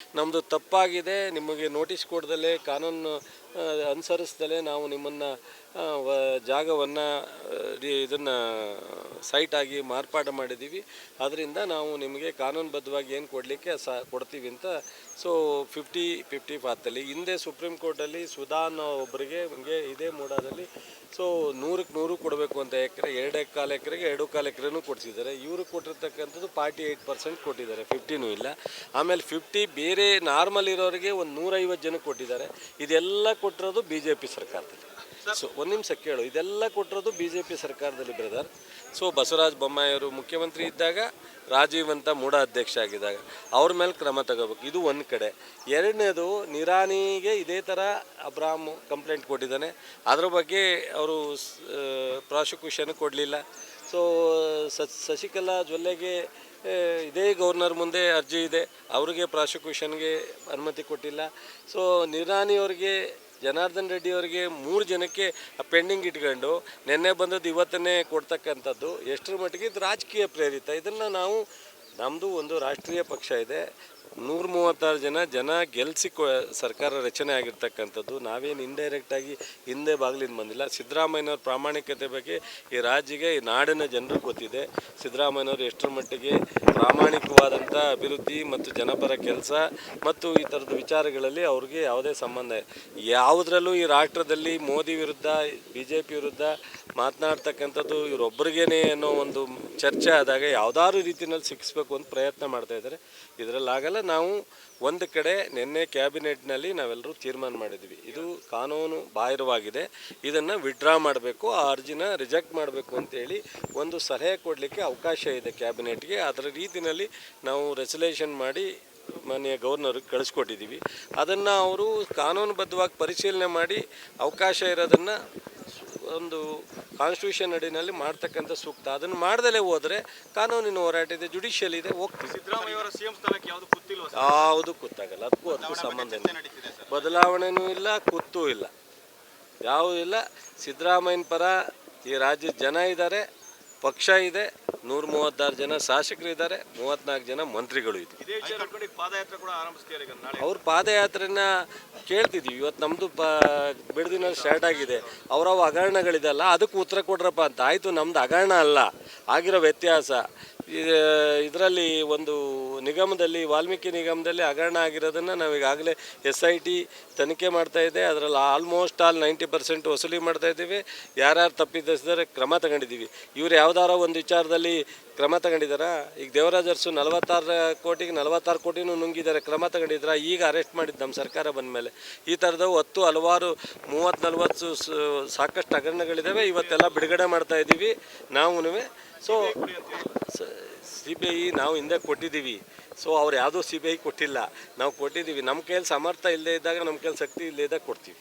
ನಮ್ಮದು ತಪ್ಪಾಗಿದೆ, ನಿಮಗೆ ನೋಟಿಸ್ ಕೊಡ್ದಲೇ ಕಾನೂನು ಅನುಸರಿಸ್ದಲೇ ನಾವು ನಿಮ್ಮನ್ನು ಜಾಗವನ್ನು ಇದನ್ನು ಸೈಟಾಗಿ ಮಾರ್ಪಾಡು ಮಾಡಿದ್ದೀವಿ. ಅದರಿಂದ ನಾವು ನಿಮಗೆ ಕಾನೂನುಬದ್ಧವಾಗಿ ಏನು ಕೊಡಲಿಕ್ಕೆ ಕೊಡ್ತೀವಿ ಅಂತ. ಸೊ 50-50 ಪಾತಲ್ಲಿ ಹಿಂದೆ ಸುಪ್ರೀಂ ಕೋರ್ಟಲ್ಲಿ ಸುಧಾ ಅನ್ನೋ ಒಬ್ಬರಿಗೆ ಹಿಂಗೆ ಇದೇ ಮೂಡಾದಲ್ಲಿ ಸೊ 100ಕ್ಕೆ 100 ಕೊಡಬೇಕು ಅಂತ ಎಕರೆ 2.25 ಎಕರೆಗೆ 2.25 ಎಕರೆನೂ ಕೊಡಿಸಿದ್ದಾರೆ. ಇವರು ಕೊಟ್ಟಿರ್ತಕ್ಕಂಥದ್ದು 48% ಕೊಟ್ಟಿದ್ದಾರೆ, 50ನೂ ಇಲ್ಲ. ಆಮೇಲೆ 50 ಬೇರೆ ನಾರ್ಮಲ್ ಇರೋರಿಗೆ ಒಂದು 150 ಜನಕ್ಕೆ ಕೊಟ್ಟಿದ್ದಾರೆ. ಇದೆಲ್ಲ ಕೊಟ್ಟಿರೋದು BJP ಸರ್ಕಾರದಲ್ಲಿ. ಸೊ ಒಂದು ನಿಮಿಷ ಕೇಳು, ಇದೆಲ್ಲ ಕೊಟ್ಟಿರೋದು BJP ಸರ್ಕಾರದಲ್ಲಿ ಬ್ರದರ್. ಸೊ ಬಸವರಾಜ ಬೊಮ್ಮಾಯಿಯವರು ಮುಖ್ಯಮಂತ್ರಿ ಇದ್ದಾಗ, ರಾಜೀವ್ ಅಂತ ಮೂಡ ಅಧ್ಯಕ್ಷ ಆಗಿದ್ದಾಗ ಅವ್ರ ಮೇಲೆ ಕ್ರಮ ತಗೋಬೇಕು. ಇದು ಒಂದು ಕಡೆ. ಎರಡನೇದು, ನಿರಾಣಿಗೆ ಇದೇ ಥರ ಅಬ್ರಾಮ್ ಕಂಪ್ಲೇಂಟ್ ಕೊಟ್ಟಿದ್ದಾನೆ. ಅದ್ರ ಬಗ್ಗೆ ಅವರು ಪ್ರಾಸಿಕ್ಯೂಷನ್ ಕೊಡಲಿಲ್ಲ. ಸೊ ಶಶಿಕಲಾ ಜೊಲ್ಲೆಗೆ ಇದೇ ಗವರ್ನರ್ ಮುಂದೆ ಅರ್ಜಿ ಇದೆ, ಅವ್ರಿಗೆ ಪ್ರಾಸಿಕ್ಯೂಷನ್ಗೆ ಅನುಮತಿ ಕೊಟ್ಟಿಲ್ಲ. ಸೊ ನಿರಾಣಿಯವ್ರಿಗೆ, ಜನಾರ್ದನ್ ರೆಡ್ಡಿ ಅವರಿಗೆ 3 ಜನಕ್ಕೆ ಪೆಂಡಿಂಗ್ ಇಟ್ಕೊಂಡು ನಿನ್ನೆ ಬಂದದ್ದು ಇವತ್ತನ್ನೇ ಕೊಡ್ತಕ್ಕಂಥದ್ದು ಎಷ್ಟರ ಮಟ್ಟಿಗೆ ಇದು ರಾಜಕೀಯ ಪ್ರೇರಿತ. ಇದನ್ನು ನಾವು, ನಮ್ಮದು ಒಂದು ರಾಷ್ಟ್ರೀಯ ಪಕ್ಷ ಇದೆ, 136 ಜನ ಗೆಲ್ಲಿಸಿ ಸರ್ಕಾರ ರಚನೆ ಆಗಿರ್ತಕ್ಕಂಥದ್ದು. ನಾವೇನು ಇಂಡೈರೆಕ್ಟಾಗಿ ಹಿಂದೆ ಬಾಗಿಲಿಂದ ಬಂದಿಲ್ಲ. ಸಿದ್ದರಾಮಯ್ಯನವ್ರ ಪ್ರಾಮಾಣಿಕತೆ ಬಗ್ಗೆ ಈ ರಾಜ್ಯಗೆ, ಈ ನಾಡಿನ ಜನರಿಗೆ ಗೊತ್ತಿದೆ. ಸಿದ್ದರಾಮಯ್ಯನವರು ಎಷ್ಟರ ಮಟ್ಟಿಗೆ ಪ್ರಾಮಾಣಿಕವಾದಂಥ ಅಭಿವೃದ್ಧಿ ಮತ್ತು ಜನಪರ ಕೆಲಸ ಮತ್ತು ಈ ಥರದ ವಿಚಾರಗಳಲ್ಲಿ ಅವ್ರಿಗೆ ಯಾವುದೇ ಸಂಬಂಧ ಯಾವುದರಲ್ಲೂ ಈ ರಾಷ್ಟ್ರದಲ್ಲಿ ಮೋದಿ ವಿರುದ್ಧ, BJP ವಿರುದ್ಧ ಮಾತನಾಡ್ತಕ್ಕಂಥದ್ದು ಇವರೊಬ್ಬರಿಗೇನೆ ಅನ್ನೋ ಒಂದು ಚರ್ಚೆ ಆದಾಗ ಯಾವುದಾದ್ರು ರೀತಿಯಲ್ಲಿ ಸಿಕ್ಕಿಸ್ಬೇಕು ಅಂತ ಪ್ರಯತ್ನ ಮಾಡ್ತಾಯಿದ್ದಾರೆ. ಇದರಲ್ಲಾಗಲ್ಲ. ನಾವು ಒಂದು ಕಡೆ ನಿನ್ನೆ ಕ್ಯಾಬಿನೆಟ್ನಲ್ಲಿ ನಾವೆಲ್ಲರೂ ತೀರ್ಮಾನ ಮಾಡಿದ್ವಿ, ಇದು ಕಾನೂನು ಬಾಹಿರವಾಗಿದೆ, ಇದನ್ನು ವಿಡ್ರಾ ಮಾಡಬೇಕು, ಆ ಅರ್ಜಿನ ರಿಜೆಕ್ಟ್ ಮಾಡಬೇಕು ಅಂತೇಳಿ ಒಂದು ಸಲಹೆ ಕೊಡಲಿಕ್ಕೆ ಅವಕಾಶ ಇದೆ ಕ್ಯಾಬಿನೆಟ್ಗೆ. ಅದರ ರೀತಿಯಲ್ಲಿ ನಾವು ರೆಸಲ್ಯೂಷನ್ ಮಾಡಿ ಮಾನ್ಯ ಗವರ್ನರ್ಗೆ ಕಳಿಸ್ಕೊಟ್ಟಿದ್ದೀವಿ. ಅದನ್ನು ಅವರು ಕಾನೂನುಬದ್ಧವಾಗಿ ಪರಿಶೀಲನೆ ಮಾಡಿ ಅವಕಾಶ ಇರೋದನ್ನು ಒಂದು ಕಾನ್ಸ್ಟಿಟ್ಯೂಷನ್ ಅಡಿನಲ್ಲಿ ಮಾಡ್ತಕ್ಕಂಥ ಸೂಕ್ತ. ಅದನ್ನು ಮಾಡ್ದಲೇ ಹೋದರೆ ಕಾನೂನಿನ ಹೋರಾಟ ಇದೆ, ಜುಡಿಷಿಯಲ್ ಇದೆ, ಹೋಗ್ತೀವಿ. ಸಿದ್ದರಾಮಯ್ಯವರ CM ಸ್ಥಾನಕ್ಕೆ ಯಾವುದು ಗೊತ್ತಿಲ್ಲ, ಯಾವುದು ಗೊತ್ತಾಗಲ್ಲ. ಅದಕ್ಕೂ ಸಂಬಂಧ ಇಲ್ಲ, ಬದಲಾವಣೆನೂ ಇಲ್ಲ, ಕೂತೂ ಇಲ್ಲ, ಯಾವುದೂ ಇಲ್ಲ. ಸಿದ್ದರಾಮಯ್ಯನ ಪರ ಈ ರಾಜ್ಯದ ಜನ ಇದ್ದಾರೆ, ಪಕ್ಷ ಇದೆ, 136 ಜನ ಶಾಸಕರಿದ್ದಾರೆ, 34 ಜನ ಮಂತ್ರಿಗಳು ಇದೆ. ಅವ್ರ ಪಾದಯಾತ್ರೆನ ಕೇಳ್ತಿದ್ದೀವಿ. ಇವತ್ತು ನಮ್ಮದು ಬಿಡದಿನ ಸ್ಟಾರ್ಟ್ ಆಗಿದೆ. ಅವರವು ಹಗರಣಗಳಿದೆಲ್ಲ, ಅದಕ್ಕೆ ಉತ್ತರ ಕೊಡ್ರಪ್ಪ ಅಂತ. ಆಯಿತು, ನಮ್ಮದು ಹಗರಣ ಅಲ್ಲ, ಆಗಿರೋ ವ್ಯತ್ಯಾಸ ಇದರಲ್ಲಿ ಒಂದು ನಿಗಮದಲ್ಲಿ, ವಾಲ್ಮೀಕಿ ನಿಗಮದಲ್ಲಿ ಹಗರಣ ಆಗಿರೋದನ್ನು ನಾವು ಈಗಾಗಲೇ SIT ತನಿಖೆ ಮಾಡ್ತಾಯಿದೆ. ಅದರಲ್ಲಿ ಆಲ್ಮೋಸ್ಟ್ 90% ವಸೂಲಿ ಮಾಡ್ತಾಯಿದ್ದೀವಿ. ಯಾರ್ಯಾರು ತಪ್ಪಿದ್ದಾರೆ ಕ್ರಮ ತಗೊಂಡಿದ್ದೀವಿ. ಇವರು ಯಾವುದಾರ ಒಂದು ವಿಚಾರದಲ್ಲಿ ಕ್ರಮ ತಗೊಂಡಿದ್ದಾರಾ? ಈಗ ದೇವರಾಜ್ ಅರಸು 46 ಕೋಟಿಗೆ 46 ಕೋಟಿನೂ ನುಂಗಿದ್ದಾರೆ, ಕ್ರಮ ತಗೊಂಡಿದ್ದಾರೆ. ಈಗ ಅರೆಸ್ಟ್ ಮಾಡಿದ್ದು ನಮ್ಮ ಸರ್ಕಾರ ಬಂದ ಮೇಲೆ. ಈ ಥರದವು ಹಲವಾರು 30-40 ಸಾಕಷ್ಟು ಹಗರಣಗಳಿದ್ದಾವೆ. ಇವತ್ತೆಲ್ಲ ಬಿಡುಗಡೆ ಮಾಡ್ತಾಯಿದ್ದೀವಿ ನಾವು. ಸೊ CBI ನಾವು ಹಿಂದೆ ಕೊಟ್ಟಿದ್ದೀವಿ. ಸೊ ಅವ್ರು ಯಾವುದೋ CBI ಕೊಟ್ಟಿಲ್ಲ, ನಾವು ಕೊಟ್ಟಿದ್ದೀವಿ. ನಮ್ಮ ಕೈಯಲ್ಲಿ ಸಮರ್ಥ ಇಲ್ಲದೇ ಇದ್ದಾಗ, ನಮ್ಮ ಕೈಯಲ್ಲಿ ಶಕ್ತಿ ಇಲ್ಲದೇ ಇದ್ದಾಗ ಕೊಡ್ತೀವಿ.